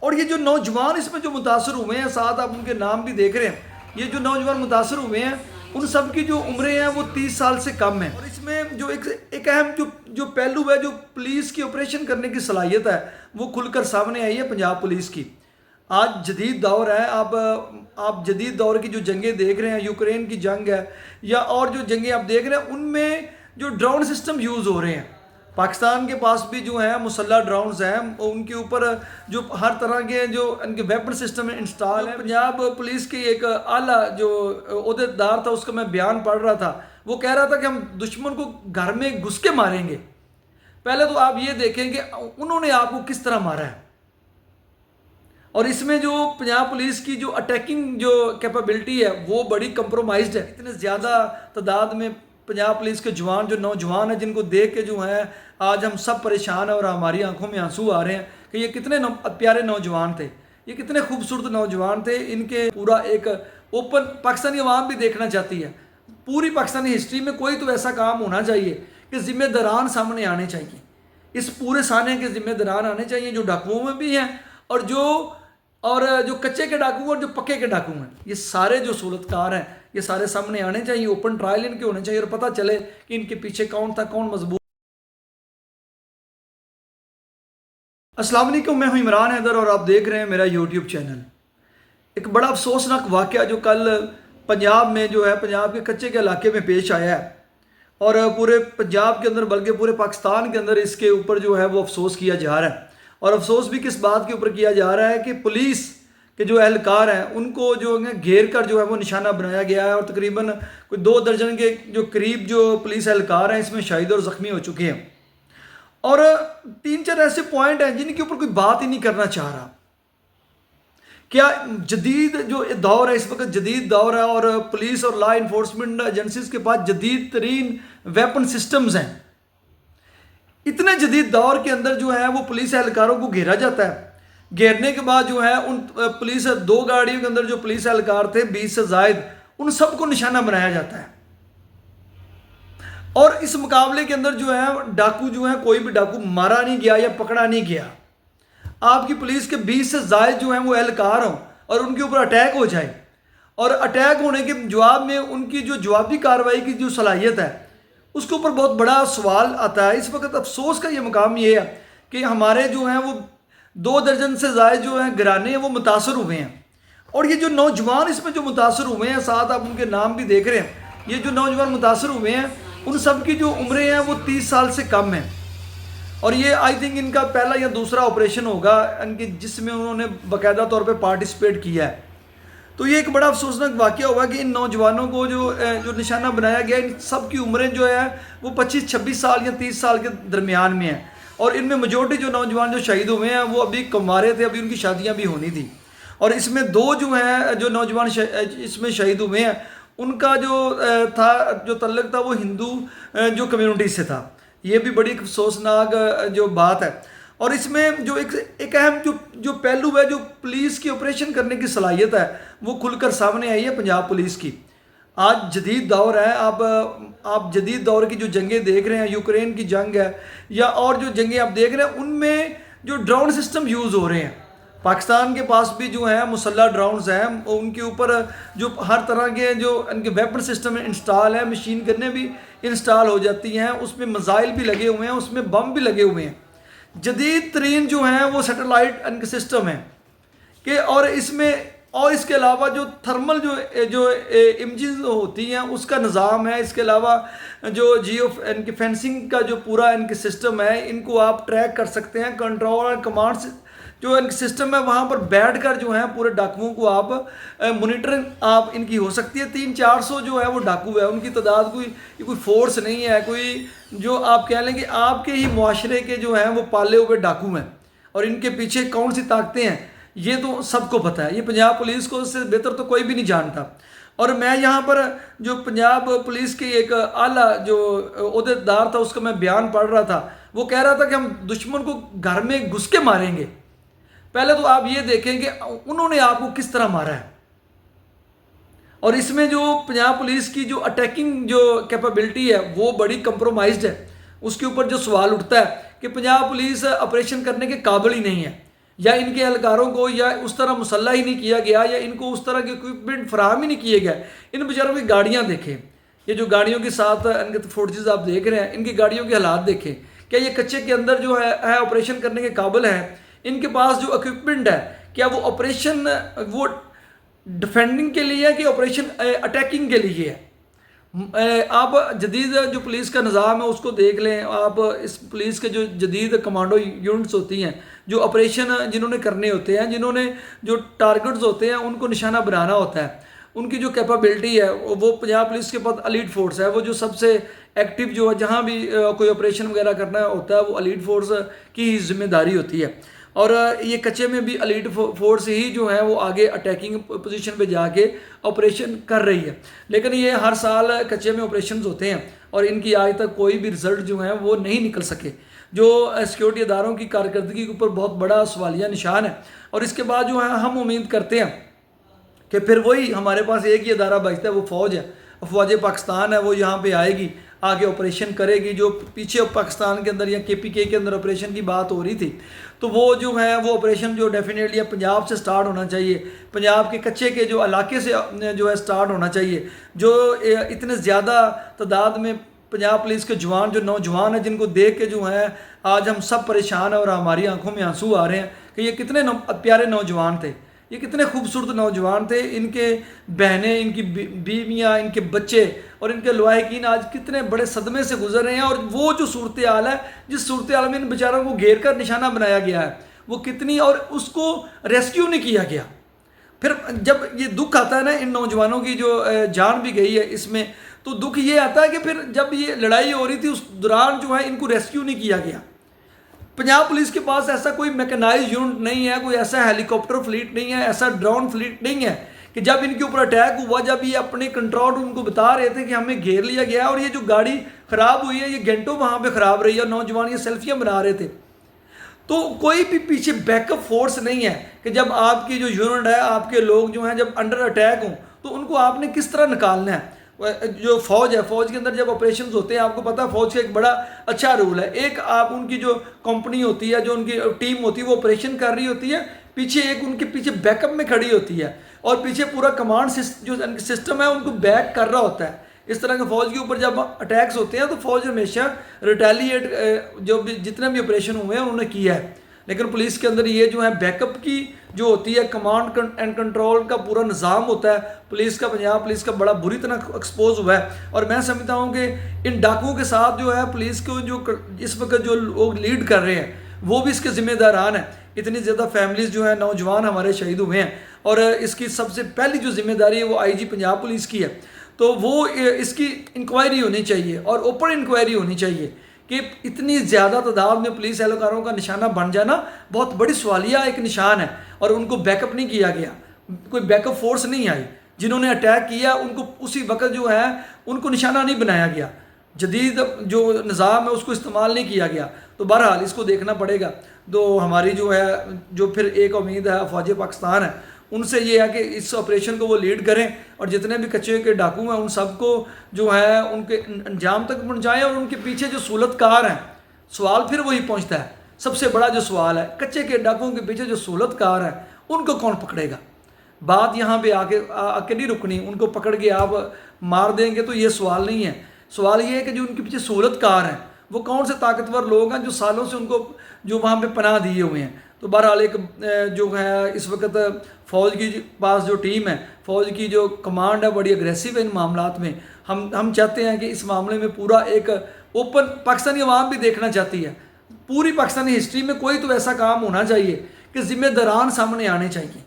اور یہ جو نوجوان اس میں جو متاثر ہوئے ہیں، ساتھ آپ ان کے نام بھی دیکھ رہے ہیں، یہ جو نوجوان متاثر ہوئے ہیں ان سب کی جو عمریں ہیں وہ 30 سال سے کم ہیں۔ اور اس میں جو ایک اہم جو پہلو ہے، جو پولیس کی آپریشن کرنے کی صلاحیت ہے، وہ کھل کر سامنے آئی ہے پنجاب پولیس کی۔ آج جدید دور ہے، آپ جدید دور کی جو جنگیں دیکھ رہے ہیں، یوکرین کی جنگ ہے یا اور جو جنگیں آپ دیکھ رہے ہیں، ان میں جو ڈرون سسٹم یوز ہو رہے ہیں، پاکستان کے پاس بھی جو ہیں مسلح ڈرونز ہیں، ان کے اوپر جو ہر طرح کے جو ان کے ویپن سسٹم انسٹال ہیں۔ پنجاب پولیس کی ایک اعلیٰ جو عہدیدار تھا، اس کا میں بیان پڑھ رہا تھا، وہ کہہ رہا تھا کہ ہم دشمن کو گھر میں گھس کے ماریں گے۔ پہلے تو آپ یہ دیکھیں کہ انہوں نے آپ کو کس طرح مارا ہے، اور اس میں جو پنجاب پولیس کی جو اٹیکنگ جو کیپیبلٹی ہے وہ بڑی کمپرومائزڈ ہے۔ اتنے زیادہ تعداد میں پنجاب پولیس کے جوان، جو نوجوان ہیں، جن کو دیکھ کے جو ہیں آج ہم سب پریشان ہیں اور ہماری آنکھوں میں آنسو آ رہے ہیں کہ یہ کتنے پیارے نوجوان تھے، یہ کتنے خوبصورت نوجوان تھے۔ ان کے پورا ایک اوپن پاکستانی عوام بھی دیکھنا چاہتی ہے، پوری پاکستانی ہسٹری میں کوئی تو ایسا کام ہونا چاہیے کہ ذمہ داران سامنے آنے چاہیے، اس پورے سانے کے ذمہ داران آنے چاہیے، جو ڈاکوؤں میں بھی ہیں اور جو کچے کے ڈاکو اور جو پکے کے ڈاکو ہیں، یہ سارے جو صورتکار ہیں یہ سارے سامنے آنے چاہیے، اوپن ٹرائل ان کے ہونے چاہیے اور پتہ چلے کہ ان کے پیچھے کون تھا، کون مضبوط۔ السلام علیکم، میں ہوں عمران حیدر اور آپ دیکھ رہے ہیں میرا یوٹیوب چینل۔ ایک بڑا افسوسناک واقعہ جو کل پنجاب میں جو ہے، پنجاب کے کچے کے علاقے میں پیش آیا ہے، اور پورے پنجاب کے اندر بلکہ پورے پاکستان کے اندر اس کے اوپر جو ہے وہ افسوس کیا جا رہا ہے۔ اور افسوس بھی کس بات کے اوپر کیا جا رہا ہے کہ پولیس کے جو اہلکار ہیں ان کو جو گھیر کر جو ہے وہ نشانہ بنایا گیا ہے، اور تقریباً کوئی 2 درجن کے جو قریب جو پولیس اہلکار ہیں اس میں شہید اور زخمی ہو چکے ہیں، اور 3-4 ایسے پوائنٹ ہیں جن کے اوپر کوئی بات ہی نہیں کرنا چاہ رہا۔ کیا جدید جو دور ہے، اس وقت جدید دور ہے اور پولیس اور لا انفورسمنٹ ایجنسیز کے پاس جدید ترین ویپن سسٹمز ہیں، اتنے جدید دور کے اندر جو ہے وہ پولیس اہلکاروں کو گھیرا جاتا ہے۔ گھیرنے کے بعد جو ہے ان پولیس 2 گاڑیوں کے اندر جو پولیس اہلکار تھے 20 سے زائد، ان سب کو نشانہ بنایا جاتا ہے، اور اس مقابلے کے اندر جو ہے ڈاکو جو ہے، کوئی بھی ڈاکو مارا نہیں گیا یا پکڑا نہیں گیا۔ آپ کی پولیس کے 20 سے زائد جو ہیں وہ اہلکار ہوں اور ان کے اوپر اٹیک ہو جائے، اور اٹیک ہونے کے جواب میں ان کی جو جوابی کارروائی کی جو صلاحیت ہے اس کے اوپر بہت بڑا سوال آتا ہے۔ اس وقت افسوس کا یہ مقام یہ ہے کہ ہمارے جو ہیں وہ 2 درجن سے زائد جو ہیں گھرانے ہیں وہ متاثر ہوئے ہیں، اور یہ جو نوجوان اس میں جو متاثر ہوئے ہیں، ساتھ آپ ان کے نام بھی دیکھ رہے ہیں، یہ جو نوجوان متاثر ہوئے ہیں ان سب کی جو عمریں ہیں وہ 30 سال سے کم ہیں، اور یہ آئی تھنک ان کا پہلا یا دوسرا آپریشن ہوگا ان کی جس میں انہوں نے باقاعدہ طور پہ پارٹیسپیٹ کیا ہے۔ تو یہ ایک بڑا افسوسناک واقعہ ہوا کہ ان نوجوانوں کو جو نشانہ بنایا گیا، ان سب کی عمریں جو ہے وہ 25-26 سال یا 30 سال کے درمیان میں ہیں، اور ان میں میجورٹی جو نوجوان جو شہید ہوئے ہیں وہ ابھی کنوارے تھے، ابھی ان کی شادیاں بھی ہونی تھیں، اور اس میں 2 جو ہیں جو نوجوان اس میں شہید ہوئے ہیں ان کا جو تعلق تھا وہ ہندو جو کمیونٹی سے تھا۔ یہ بھی بڑی افسوسناک جو بات ہے، اور اس میں جو ایک اہم جو پہلو ہے، جو پولیس کی آپریشن کرنے کی صلاحیت ہے وہ کھل کر سامنے آئی ہے پنجاب پولیس کی۔ آج جدید دور ہے، آپ جدید دور کی جو جنگیں دیکھ رہے ہیں، یوکرین کی جنگ ہے یا اور جو جنگیں آپ دیکھ رہے ہیں، ان میں جو ڈرون سسٹم یوز ہو رہے ہیں، پاکستان کے پاس بھی جو ہیں مسلح ڈرونز ہیں، ان کے اوپر جو ہر طرح کے جو ان کے ویپن سسٹم انسٹال ہیں، مشین گنیں بھی انسٹال ہو جاتی ہیں، اس میں میزائل بھی لگے ہوئے ہیں، اس میں بم بھی لگے ہوئے ہیں، جدید ترین جو ہیں وہ سیٹلائٹ ان کے سسٹم ہیں کہ، اور اس کے علاوہ جو تھرمل جو امیجز ہوتی ہیں اس کا نظام ہے، اس کے علاوہ جو ان کی فینسنگ کا جو پورا ان کے سسٹم ہے، ان کو آپ ٹریک کر سکتے ہیں، کنٹرول اور کمانڈ جو ان کے سسٹم ہے، وہاں پر بیٹھ کر جو ہیں پورے ڈاکوؤں کو آپ مونیٹرنگ آپ ان کی ہو سکتی ہے۔ 300-400 جو ہے وہ ڈاکو ہے، ان کی تعداد کوئی فورس نہیں ہے، کوئی جو آپ کہہ لیں کہ آپ کے ہی معاشرے کے جو ہیں وہ پالے ہوئے ڈاکو ہیں، اور ان کے پیچھے کون سی طاقتیں ہیں یہ تو سب کو پتہ ہے، یہ پنجاب پولیس کو اس سے بہتر تو کوئی بھی نہیں جانتا۔ اور میں یہاں پر جو پنجاب پولیس کی ایک اعلیٰ جو عہدیدار تھا اس کا میں بیان پڑھ رہا تھا، وہ کہہ رہا تھا کہ ہم دشمن کو گھر میں گھس کے ماریں گے۔ پہلے تو آپ یہ دیکھیں کہ انہوں نے آپ کو کس طرح مارا ہے، اور اس میں جو پنجاب پولیس کی جو اٹیکنگ جو کیپیبلٹی ہے وہ بڑی کمپرومائزڈ ہے۔ اس کے اوپر جو سوال اٹھتا ہے کہ پنجاب پولیس آپریشن کرنے کے قابل ہی نہیں ہے، یا ان کے اہلکاروں کو یا اس طرح مسلح ہی نہیں کیا گیا یا ان کو اس طرح کے اکوپمنٹ فراہم ہی نہیں کیے گئے. ان بیچاروں کی گاڑیاں دیکھیں, یہ جو گاڑیوں کے ساتھ ان کے فورسز آپ دیکھ رہے ہیں, ان کی گاڑیوں کے حالات دیکھیں. کیا یہ کچے کے اندر جو ہے آپریشن کرنے کے قابل ہیں؟ ان کے پاس جو اکوپمنٹ ہے کیا وہ آپریشن وہ ڈیفینڈنگ کے لیے ہے کہ آپریشن اٹیکنگ کے لیے ہے؟ آپ جدید جو پولیس کا نظام ہے اس کو دیکھ لیں. آپ اس پولیس کے جو جدید کمانڈو یونٹس ہوتی ہیں جو آپریشن جنہوں نے کرنے ہوتے ہیں, جنہوں نے جو ٹارگٹس ہوتے ہیں ان کو نشانہ بنانا ہوتا ہے, ان کی جو کیپابلٹی ہے وہ پنجاب پولیس کے پاس ایلیٹ فورس ہے. وہ جو سب سے ایکٹیو جو ہے جہاں بھی کوئی آپریشن وغیرہ کرنا ہوتا ہے وہ ایلیٹ فورس کی ذمہ داری ہوتی ہے. اور یہ کچے میں بھی ایلیٹ فورس ہی جو ہے وہ آگے اٹیکنگ پوزیشن پہ جا کے آپریشن کر رہی ہے. لیکن یہ ہر سال کچے میں آپریشنز ہوتے ہیں اور ان کی آج تک کوئی بھی رزلٹ جو ہیں وہ نہیں نکل سکے, جو سیکیورٹی اداروں کی کارکردگی کے اوپر بہت بڑا سوالیہ نشان ہے. اور اس کے بعد جو ہے ہم امید کرتے ہیں کہ پھر وہی ہمارے پاس ایک ہی ادارہ بچتا ہے, وہ فوج ہے. فوج پاکستان ہے, وہ یہاں پہ آئے گی, آگے آپریشن کرے گی. جو پیچھے پاکستان کے اندر یا KPK کے اندر آپریشن کی بات ہو رہی تھی تو وہ جو ہے وہ آپریشن جو ڈیفینیٹلی پنجاب سے سٹارٹ ہونا چاہیے, پنجاب کے کچے کے جو علاقے سے جو ہے سٹارٹ ہونا چاہیے. جو اتنے زیادہ تعداد میں پنجاب پولیس کے جوان جو نوجوان ہیں جن کو دیکھ کے جو ہے آج ہم سب پریشان ہیں اور ہماری آنکھوں میں آنسو آ رہے ہیں کہ یہ کتنے پیارے نوجوان تھے, یہ کتنے خوبصورت نوجوان تھے. ان کے بہنیں, ان کی بیویاں, ان کے بچے اور ان کے لواحقین آج کتنے بڑے صدمے سے گزر رہے ہیں. اور وہ جو صورتحال ہے جس صورتحال میں ان بیچاروں کو گھیر کر نشانہ بنایا گیا ہے وہ کتنی, اور اس کو ریسکیو نہیں کیا گیا. پھر جب یہ دکھ آتا ہے نا ان نوجوانوں کی جو جان بھی گئی ہے اس میں, تو دکھ یہ آتا ہے کہ پھر جب یہ لڑائی ہو رہی تھی اس دوران جو ہے ان کو ریسکیو نہیں کیا گیا. پنجاب پولیس کے پاس ایسا کوئی میکنائز یونٹ نہیں ہے, کوئی ایسا ہیلی کاپٹر فلیٹ نہیں ہے, ایسا ڈرون فلیٹ نہیں ہے کہ جب ان کے اوپر اٹیک ہوا, جب یہ اپنے کنٹرول روم کو بتا رہے تھے کہ ہمیں گھیر لیا گیا اور یہ جو گاڑی خراب ہوئی ہے یہ گھنٹوں وہاں پہ خراب رہی ہے اور نوجوان یہ سیلفیاں بنا رہے تھے, تو کوئی بھی پیچھے بیک اپ فورس نہیں ہے کہ جب آپ کی جو یونٹ ہے, آپ کے لوگ جو ہیں جب انڈر اٹیک ہوں تو ان کو آپ نے کس طرح نکالنا ہے. جو فوج ہے, فوج کے اندر جب آپریشنز ہوتے ہیں آپ کو پتہ ہے فوج کا ایک بڑا اچھا رول ہے. ایک آپ ان کی جو کمپنی ہوتی ہے, جو ان کی ٹیم ہوتی ہے وہ آپریشن کر رہی ہوتی ہے, پیچھے ایک ان کے پیچھے بیک اپ میں کھڑی ہوتی ہے اور پیچھے پورا کمانڈ جو سسٹم ہے ان کو بیک کر رہا ہوتا ہے. اس طرح کے فوج کے اوپر جب اٹیکس ہوتے ہیں تو فوج ہمیشہ ریٹیلیٹ جو بھی جتنے بھی آپریشن ہوئے ہیں انہوں نے کیا ہے. لیکن پولیس کے اندر یہ جو ہے بیک اپ کی جو ہوتی ہے کمانڈ اینڈ کنٹرول کا پورا نظام ہوتا ہے پولیس کا, پنجاب پولیس کا بڑا بری طرح ایکسپوز ہوا ہے. اور میں سمجھتا ہوں کہ ان ڈاکوؤں کے ساتھ جو ہے پولیس کو جو اس وقت جو لوگ لیڈ کر رہے ہیں وہ بھی اس کے ذمہ داران ہیں. اتنی زیادہ فیملیز جو ہیں نوجوان ہمارے شہید ہوئے ہیں اور اس کی سب سے پہلی جو ذمہ داری ہے وہ IG پنجاب پولیس کی ہے. تو وہ اس کی انکوائری ہونی چاہیے اور اوپن انکوائری ہونی چاہیے کہ اتنی زیادہ تعداد میں پولیس اہلکاروں کا نشانہ بن جانا بہت بڑی سوالیہ ایک نشان ہے. اور ان کو بیک اپ نہیں کیا گیا, کوئی بیک اپ فورس نہیں آئی. جنہوں نے اٹیک کیا ان کو اسی وقت جو ہے ان کو نشانہ نہیں بنایا گیا, جدید جو نظام ہے اس کو استعمال نہیں کیا گیا. تو بہرحال اس کو دیکھنا پڑے گا. تو ہماری جو ہے جو پھر ایک امید ہے فوج پاکستان ہے ان سے یہ ہے کہ اس آپریشن کو وہ لیڈ کریں اور جتنے بھی کچے کے ڈاکو ہیں ان سب کو جو ہے ان کے انجام تک پہنچائیں. اور ان کے پیچھے جو سہولت کار ہیں, سوال پھر وہی پہنچتا ہے, سب سے بڑا جو سوال ہے کچے کے ڈاکوؤں کے پیچھے جو سہولت کار ہیں ان کو کون پکڑے گا. بات یہاں پہ آ کے نہیں رکنی, ان کو پکڑ کے آپ مار دیں گے تو یہ سوال نہیں ہے. سوال یہ ہے کہ جو ان کے پیچھے سہولت کار ہیں وہ کون سے طاقتور لوگ ہیں جو سالوں سے ان کو جو وہاں پہ پناہ دیے ہوئے ہیں. تو بہرحال ایک جو ہے اس وقت فوج کی پاس جو ٹیم ہے, فوج کی جو کمانڈ ہے بڑی اگریسو ہے ان معاملات میں. ہم چاہتے ہیں کہ اس معاملے میں پورا ایک اوپن پاکستانی عوام بھی دیکھنا چاہتی ہے. پوری پاکستانی ہسٹری میں کوئی تو ایسا کام ہونا چاہیے کہ ذمہ داران سامنے آنے چاہیے,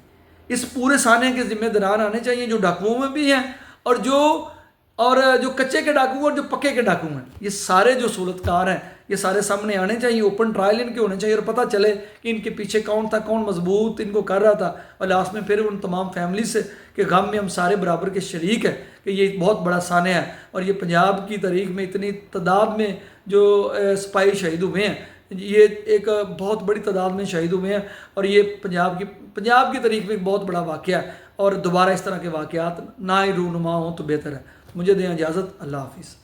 اس پورے سانے کے ذمہ داران آنے چاہیے جو ڈاکوؤں میں بھی ہیں اور جو کچے کے ڈاکو اور جو پکے کے ڈاکو ہیں. یہ سارے جو سہولت کار ہیں یہ سارے سامنے آنے چاہیے, اوپن ٹرائل ان کے ہونے چاہیے اور پتہ چلے کہ ان کے پیچھے کون تھا, کون مضبوط ان کو کر رہا تھا. اور لاسٹ میں پھر ان تمام فیملی سے کہ غم میں ہم سارے برابر کے شریک ہیں کہ یہ بہت بڑا سانحہ ہے. اور یہ پنجاب کی تاریخ میں اتنی تعداد میں جو سپاہی شہید ہوئے ہیں, یہ ایک بہت بڑی تعداد میں شہید ہوئے ہیں اور یہ پنجاب کی تاریخ میں ایک بہت بڑا واقعہ ہے. اور دوبارہ اس طرح کے واقعات نہ ہی رونما ہوں تو بہتر ہے. مجھے دیں اجازت. اللہ حافظ.